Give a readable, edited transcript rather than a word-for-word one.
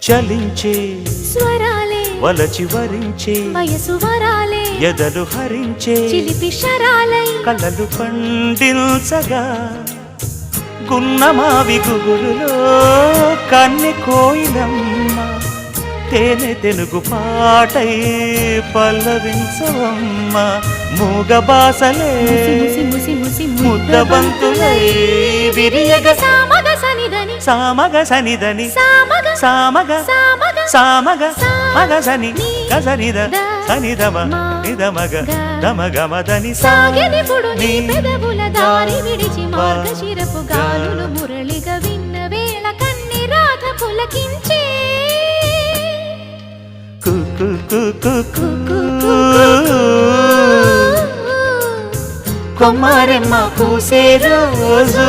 చలించే స్వరాలే వలచి వరించే వయసు వరాలే ఎదలు హరించే చిలిపి శరాలై కలలు పండించగా గున్నమావి గుగులులో కన్నె కోయిలమ్మ తేనె తెనుగు పాటై పల్లవించవమ్మ మూగ బాసలే ముద్ద బంతులై విరియగ సామగ సనిదని సామగ సనిదని సామగ సామగ సామగ సామగ మగసని గసనిద సనిదమ నిదమగ దమగమదని సాగెనిపుడు నీ పెదవుల దారి విడిచి మార్గశిరపు గాలులు మురళిగా విన్న వేళ కన్ని రాధ పులకించే కుకు కుకు కొమ్మరెమ్మ పూసే రోజు